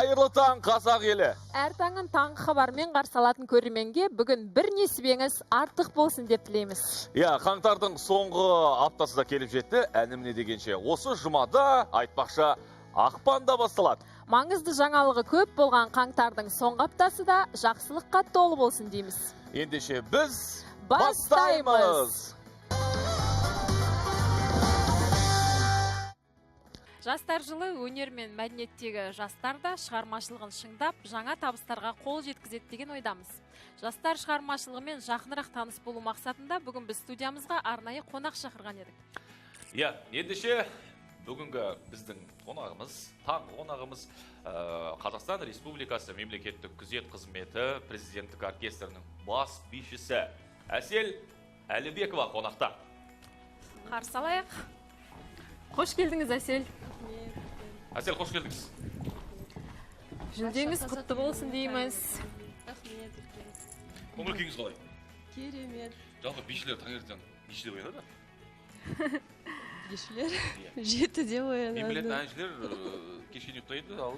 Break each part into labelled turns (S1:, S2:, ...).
S1: Қайырлы таң, қазақ елі.
S2: Әр таңын таңғы хабармен қарсы алатын көрерменге бүгін бір несібеңіз артық болсын деп тілейміз.
S1: Қаңтардың соңғы аптасы да келіп жетті. Әнімне дегенше осы жұмада айтпақша ақпанда басталады.
S2: Маңызды жаңалығы көп болған қаңтардың соңғы аптасы да жақсылыққа толы болсын дейміз.
S1: Ендеше біз
S2: бастаймыз. Жастар жылы өнер мен мәдениеттегі жастар да шығармашылығын шыңдап, жаңа табыстарға қол жеткізеді деген ойдамыз. Жастар шығармашылығымен жақынырақ таныс болу мақсатында бүгін біз студиямызға арнайы қонақ шақырған едік.
S1: Ендеше бүгінгі біздің қонағымыз, таңғы қонағымыз Қазақстан Республикасы мемлекеттік күзет қызметі президенттік оркестрінің бас бишісі Әсел Әлібекова қонақта.
S2: Қарсы алайық. Қош келдіңіз, Әсел.
S1: Әсел, қош келдіңіз.
S2: Жүлдеңіз құтты болсын дейміз.
S1: Көңіл күйіңіз қалай?
S3: Керемет.
S1: Жалпы бишілер таңертең нешеде оянады?
S3: Бишілер 7-де оянады.
S1: Мен білетін әншілер кешке ұйықтайды, ал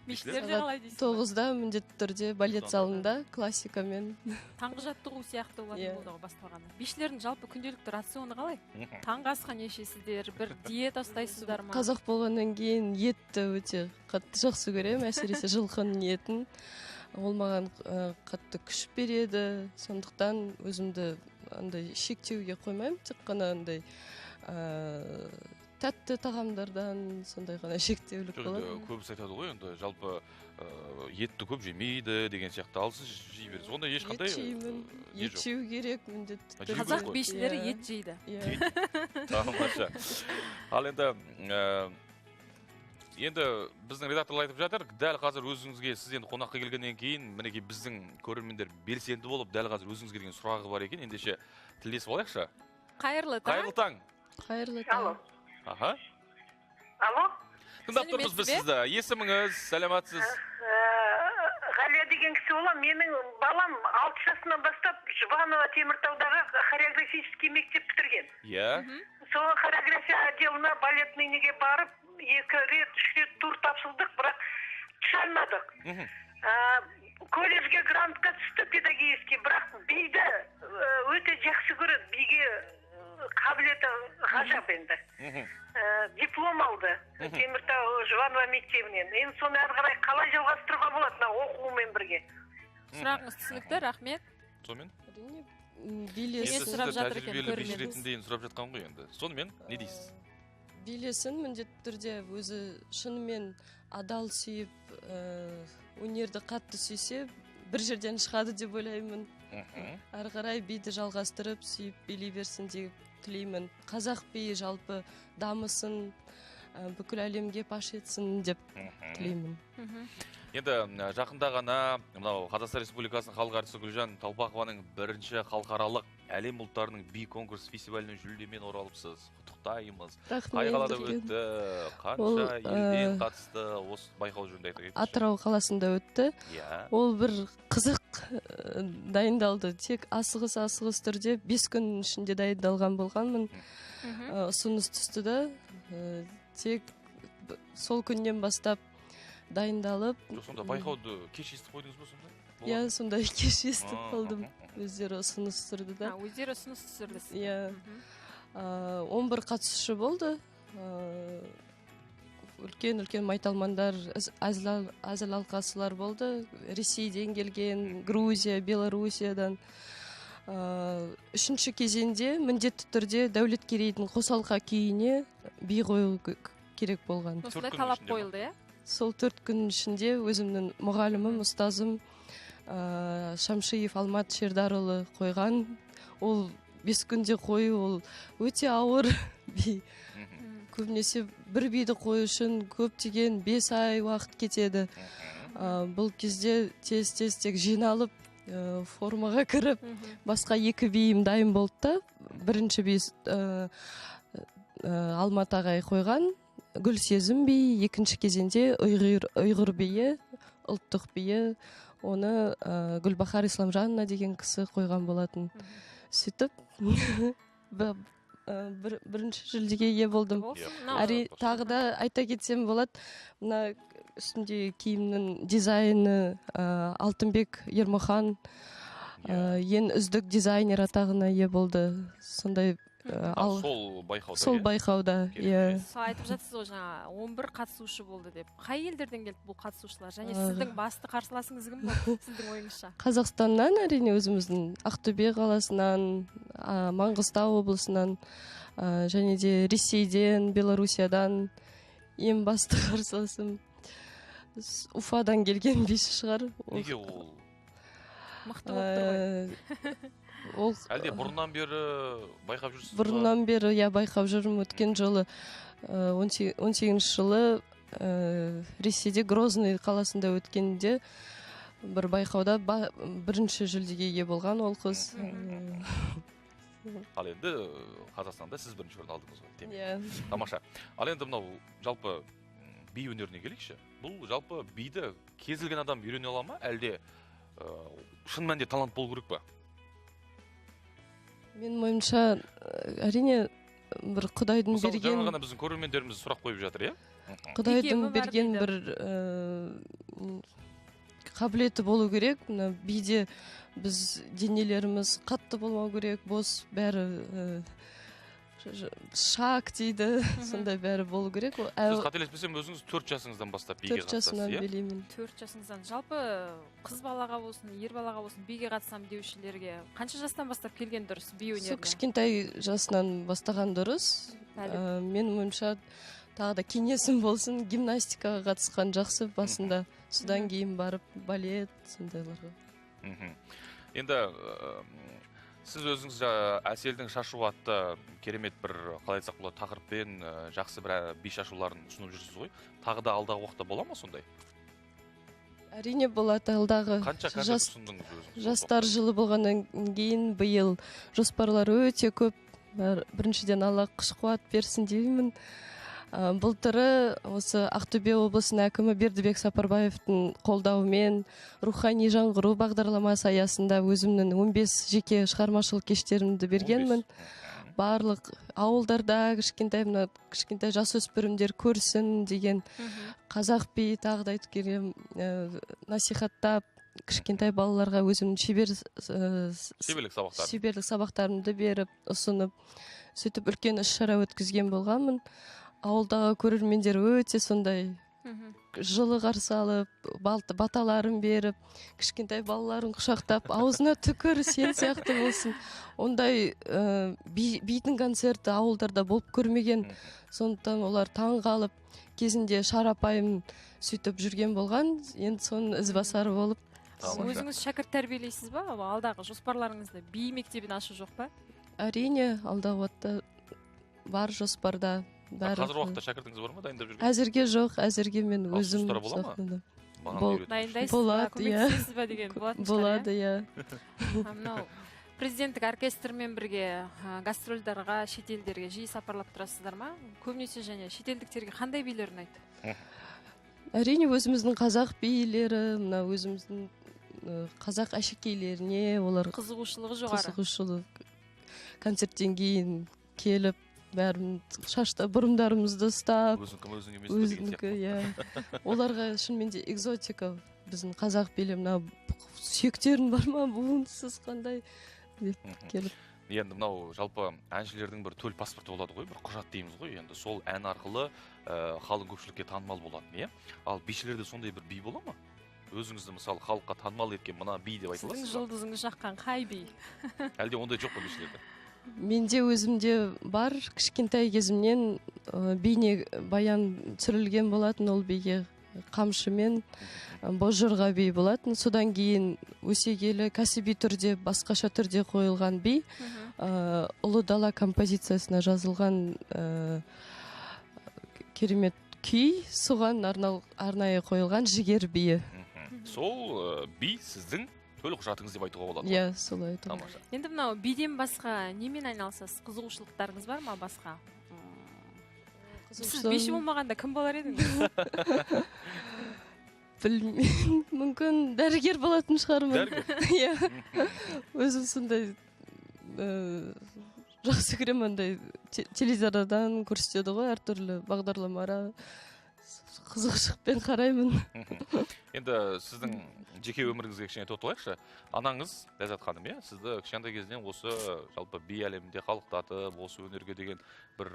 S2: Бишілер де қалай дейсіз?
S3: 9-да міндетті түрде балет залында классикамен.
S2: Таңғы жаттығу сияқты олардың болды басталғаны. Бишілердің жалпы күнделікті рационы қалай? Таңғы асқа нешесіздер, бір диета ұстайсыздар ма?
S3: Қазақ болғаннан кейін етті өте қатты жақсы көремін, әсіресе жылқының етін. Ол маған қатты күш береді. Сондықтан өзімді андай шектеуге қоймаймын, тек қана андай тәтті тағамдардан сондай ғана шектеулік болады.
S1: Көбісі айтады ғой, енді жалпы етті көп жемейді деген сияқты, ал сіз жей бересіз. Онда ешқандай
S3: ет жеу керек міндетті.
S2: Қазақ бишілері ет жейді.
S1: Тамаша. Ал енді біздің редакторлар айтып жатыр, дәл қазір өзіңізге, сіз енді қонаққа келгеннен кейін, мінекей біздің көрермендер белсенді болып, дәл қазір өзіңізге деген сұрағы бар екен. Ендеше тілдесіп алайықшы.
S2: Қайырлы таң.
S1: Қайырлы таң.
S3: Қайырлы таң.
S1: Аха.
S4: Алло?
S1: Тыңдап тұрмыз біз сізді. Есіміңіз, сәлематсыз?
S4: Ғалия деген кісі болам. Менің балам 6 жасынан бастап Жұбанова Теміртаудағы хореографический мектеп бітірген. Соған хореография отделына балетный неге барып, 2 рет, 3 рет тур тапсылдық, бірақ түсе алмадық. Колледжге грантқа түсті педагогический, бірақ биді өте жақсы көреді. Биге қабілеті ғажап енді. Диплом алды Теміртау Жұбанова мектебінен. Енді соны әрі қарай қалай жалғастыруға болады оқуымен бірге?
S2: Сұрағыңыз түсінікті, рахмет.
S1: Сонымен?
S3: Билесін
S2: сұрап жатыр екен
S1: тәжірибелі биші
S2: көрерменіміз.
S1: ретінде сұрап жатқан ғой енді. Сонымен не дейсіз?
S3: Билесін міндетті түрде өзі шынымен адал сүйіп, өнерді қатты сүйсе, бір жерден шығады деп ойлаймын. Әрі қарай биді жалғастырып, сүйіп билей берсін деп тілеймін. Қазақ биі жалпы дамысын, бүкіл әлемге паш етсін деп тілеймін.
S1: Енді жақында ғана Қазақстан Республикасының халық әртісі Гүлжан Талпақованың бірінші халықаралық әлем ұлттарының би конкурс фестивалінің жүлдемен оралыпсыз. Құттықтаймыз. Қай қалада өтті, қанша елден қатысты, осы байқау жөнінде айта кетіңізші.
S3: Атырау қаласында өтті. Ол бір қызық дайындалды. Тек асығыс түрде 5 күн ішінде дайындалған болғанмын. Ұсыныс түсті да, тек сол күннен бастап дайындалып.
S1: Сонда байқауды кеш естіп қойдыңыз ба сонда?
S3: Иә, сондай кеш естіп қалдым. Өздері ұсыныс түсірді да.
S2: Өздері ұсыныс түсірді.
S3: Иә. 11 қатысушы болды. Үлкен майталмандар, әзіл алқасылар болды. Ресейден келген, Грузия, Белоруссиядан. 3-ші кезеңде міндетті түрде Дәулеткерейдің Қосалқа күйіне би қою керек болған.
S2: Осындай талап қойылды, иә?
S3: Сол 4 күн ішінде өзімнің мұғалімім, ұстазым Шамшиев Алмат Шердарұлы қойған. Ол 5 күнде қою, ол өте ауыр би. Көбінесе бір биді қою үшін көптеген 5 ай уақыт кетеді. Бұл кезде тез тек жиналып, формаға кіріп, басқа 2 бейім дайын болды да. Бірінші бей Алмат ағай қойған. Гүлсезім би, 2-ші кезеңде ұйғыр биі, ұлттық биі, оны Гүлбахар Исламжанна деген кісі қойған болатын. Сөйтіп, бірінші жүлдеге ие болдым. Тағы да айта кетсем болады, мына үстінде киімнің дизайны Алтынбек Ермахан ең үздік дизайнер атағына ие болды. Сондай сол байқауда.
S2: Айтып жатсыз ғой, жаңа 11 қатысушы болды деп. Қай елдерден келді бұл қатысушылар? Және сіздің басты қарсыласыңыз кім болды сіздің ойыңызша?
S3: Қазақстаннан, әрине өзіміздің Ақтөбе қаласынан, Маңғыстау облысынан, және де Ресейден, Белоруссиядан ең басты қарсыласым Уфадан келген биші шығар.
S1: Неге ол?
S2: Мықты болып тұр ғой.
S1: Әлде бұрыннан бері байқап жүрсіз?
S3: Бұрыннан бері, байқап жүрмін. Өткен жылы 18 жылы Ресейде Грозный қаласында өткенде бір байқауда бірінші жүлдеге ие болған ол қыз.
S1: Ал енді Қазақстанда сіз бірінші орын алдыңыз ғой. Тамаша. Ал енді мынау жалпы би өнеріне келейікші. Бұл жалпы биді кез келген адам үйрене ала ма, әлде шын мәнінде талант болу керек па?
S3: Мен ойымша, әрине бір Құдайдың берген...
S1: Мысалы, жаңа ғана біздің көрермендеріміз сұрақ қойып жатыр,
S3: Құдайдың берген бір қабілеті болу керек. Биде біз денелеріміз қатты болмау керек, бос бәрі шак дейді, сондай бәрі болу керек.
S1: Сіз қателеспесем, өзіңіз 4 жасыңыздан бастап биге қатысасыз,
S3: 4 жасымнан білемін.
S2: 4 жасыңыздан. Жалпы қыз балаға болсын, ер балаға болсын, биге қатысам деушілерге қанша жастан бастап келген дұрыс би өнеріне?
S3: Кішкентай жасынан бастаған дұрыс. Мен ойымша тағы да кеңесім болсын, гимнастикаға қатысқан жақсы басында. Содан кейін барып балет, сондайларға.
S1: Енді сіз өзіңіз Әселдің шашу атты керемет бір, қалай айтсақ болады, тақырыппен жақсы бір би шашуларын ұсынып жүрсіз ғой. Тағы да алдағы уақытта бола ма сондай?
S3: Әрине болады, алдағы.
S1: Қанша концерт ұсындыңыз өзіңіз?
S3: Жастар жылы болғаннан кейін биыл жоспарлар өте көп. Біріншіден Алла күш-қуат берсін деймін. Былтыры осы Ақтөбе облысының әкімі Бердібек Сапарбаевтың қолдауымен рухани жаңғыру бағдарламасы аясында өзімнің 15 жеке шығармашылық кештерімді бергенмін. Барлық ауылдарда кішкентай жасөспірімдер көрсін деген қазақ би тағы да айтып келем, насихаттап кішкентай балаларға өзімнің шеберлік сабақтарымды беріп, ұсынып, сөйтіп үлкен іс-шара өткізген болғанмын. Ауылдағы көрермендер өте сондай жылы қарсы алып, баталарын беріп, кішкентай балаларын құшақтап, аузына түкір, сен сияқты болсын. Ондай бидің концерті ауылдарда болып көрмеген. Сондықтан олар таң қалып, кезінде шарапайым сөйтіп жүрген болған. Енді соның ізбасары болып.
S2: Өзіңіз шәкірт тәрбиелейсіз ба? Алдағы жоспарларыңызда би мектебін ашу жоқ па?
S3: Әрине, алдағы уақытта бар жоспарда.
S1: Қазір уақытта шәкіртіңіз бар ма, дайындап жүрген?
S3: Әзірге жоқ, әзірге мен өзім
S1: сақтадым.
S2: Дайындайсыз ба, көмектесесіз ба деген болатын шығар.
S3: Болады,
S2: Президенттік оркестрмен бірге гастрольдарға, шетелдерге жиі сапарлап тұрасыздар ма? Көбінесе және шетелдіктерге қандай билер ұнайды?
S3: Әрине өзіміздің қазақ билері, өзіміздің қазақ әшекейлеріне олар
S2: қызығушылығы жоғары.
S3: Қызығушылық концерттен кейін келіп бәрін шашта бұрымдарымызды ұстап, өзінікі, оларға шынымен де экзотика. Біздің қазақ билер, сүйектерін бар ма, буынсыз қандай деп келіп.
S1: Енді мынау жалпы әншілердің бір төл паспорты болады ғой, бір құжат дейміз ғой. Енді сол ән арқылы халық көпшілікке танымал болады. Ал бишілерде сондай бір би бола ма? Өзіңізді мысалы халыққа танымал еткен мына би деп айтыласыз ба?
S2: Сіздің жұлдызыңыз жаққан қай би?
S1: Әлде ондай жоқ па бишілерде?
S3: Менде өзімде бар, кішкентай кезімнен бейне баян түсірілген болатын, ол биге қамшымен Бозжорға би болатын. Содан кейін өсе келе кәсіби түрде, басқаша түрде қойылған би, Ұлы дала композициясына жазылған керемет күй, соған арнайы қойылған жігер биі.
S1: Сол би сіздің төл құжатыңыз деп айтуға болады.
S3: Иә, солай айтуға.
S2: Енді мынау биден басқа немен айналысасыз? Қызығушылықтарыңыз бар ма басқа? Сіз биші болмағанда кім болар едіңіз?
S3: Білмеймін, мүмкін дәрігер болатын шығармын.
S1: Дәрігер?
S3: Иә. Өзім сондай жақсы көремін, андай телевизордан көрсетеді ғой, әртүрлі бағдарламалар, қызығушылықпен қараймын.
S1: Енді сіздің жеке өміріңізге кішкене тоқталайықшы. Анаңыз Ләззат ханым, иә, сізді кішкентай кезінен осы жалпы би әлемінде халықтатып, осы өнерге деген бір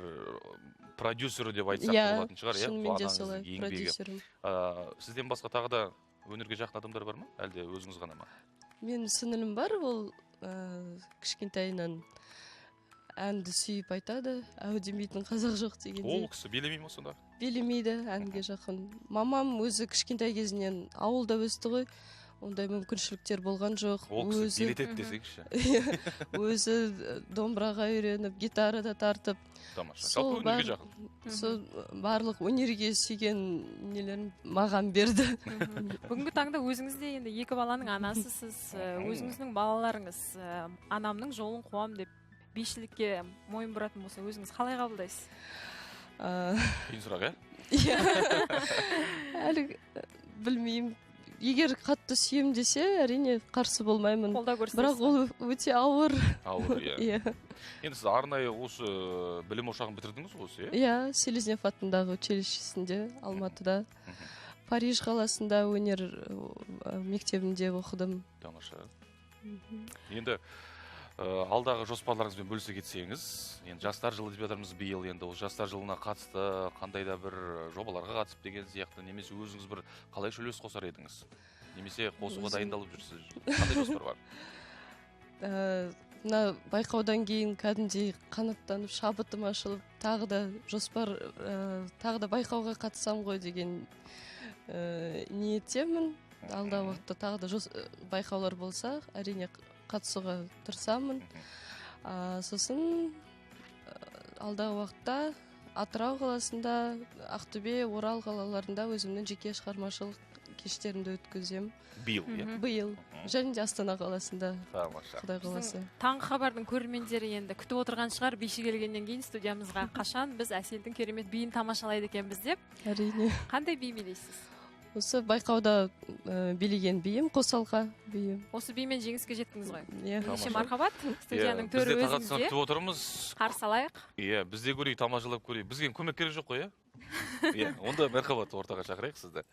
S1: продюсері деп айтсақ болатын шығар, иә?
S3: Шынымен де солай, продюсерім.
S1: Сізден басқа тағы да өнерге жақын адамдар бар ма? Әлде өзіңіз ғана ма?
S3: Мен сіңілім бар, ол кішкентайынан әнді сүйіп айтады, әу демейтін қазақ жоқ дегенде.
S1: Ол кісі билемей ме сонда?
S3: Билемейді, әнге жақын. Мамам өзі кішкентай кезінен ауылда өсті ғой, ондай мүмкіншіліктер болған жоқ.
S1: Ол кісі билетеді десеңізші.
S3: Өзі домбыраға үйреніп, гитарада тартып.
S1: Тамаша. Жалпы өнерге жақын.
S3: Сол барлық өнерге сүйген нелерін маған берді.
S2: Бүгінгі таңда өзіңіз де енді екі баланың анасысыз, өзіңіздің балаларыңыз анамның жолын қуам деп бишілікке мойын бұратын болса, өзіңіз қалай қабылдайсыз?
S1: Қиын сұрақ,
S3: Әлі білмеймін. Егер қатты сүйем десе, әрине қарсы болмаймын.
S2: Қолдау көрсетесіз.
S3: Бірақ ол өте ауыр.
S1: Ауыр, иә. Енді сіз арнайы осы білім ошағын бітірдіңіз осы, иә?
S3: Иә, Селезнев атындағы училищесінде, Алматыда. Париж қаласында өнер мектебінде оқыдым.
S1: Тамаша. Енді алдағы жоспарларыңызбен бөлісе кетсеңіз, енді жастар жылы деп жатырмыз биыл, енді ол жастар жылына қатысты қандай да бір жобаларға қатысып деген сияқты, немесе өзіңіз бір қалайша үлес қосар едіңіз? Немесе қосуға дайындалып жүрсіз? Қандай жоспар бар?
S3: Мына байқаудан кейін кәдімгідей қанаттанып, шабытым ашылып, тағы да байқауға қатысам ғой деген ниеттемін. Алдағы уақытта тағы да байқаулар болса, әрине қатысуға тырысамын. Сосын алдағы уақытта Атырау қаласында, Ақтөбе, Орал қалаларында өзімнің жеке шығармашылық кештерімді өткізем.
S1: Биыл, иә?
S3: Биыл. Және де Астана қаласында.
S1: Тамаша.
S3: Құдай қаласа.
S2: Таңғы хабардың көрермендері енді күтіп отырған шығар, биші келгеннен кейін студиямызға қашан біз Әселдің керемет биін тамашалайды екенбіз деп.
S3: Әрине.
S2: Қандай би билейсіз?
S3: Осы байқауда билеген биім, қосалқа биім.
S2: Осы бимен жеңіске жеттіңіз ғой.
S3: Ендеше
S2: мархабат, студияның төрі өзіңізде.
S1: Бізде күтіп отырмыз.
S2: Қарсы алайық.
S1: Иә, бізде көрейік, тамашалап көрейік. Бізге көмек керек жоқ қой, иә? Иә, онда мархабат ортаға шақырайық сізді.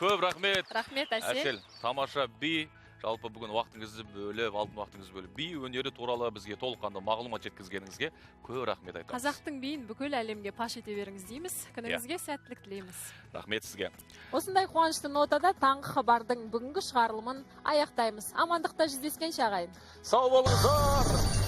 S1: Көп рахмет.
S2: Рахмет, Әсел.
S1: Тамаша би. Жалпы бүгін вақтыңызды бөліп, алтын вақтыңызды бөліп, би өнері туралы бізге толыққанды мағлұмат жеткізгеніңізге көп рахмет айтамыз.
S2: Қазақтың биін бүкіл әлемге паш ете беріңіз дейміз. Күніңізге сәттілік тілейміз.
S1: Рахмет сізге.
S2: Осындай қуанышты нотада таңғы хабардың бүгінгі шығарылымын аяқтаймыз. Амандықта жүздескенше ағайын.
S1: Сау болыңыздар!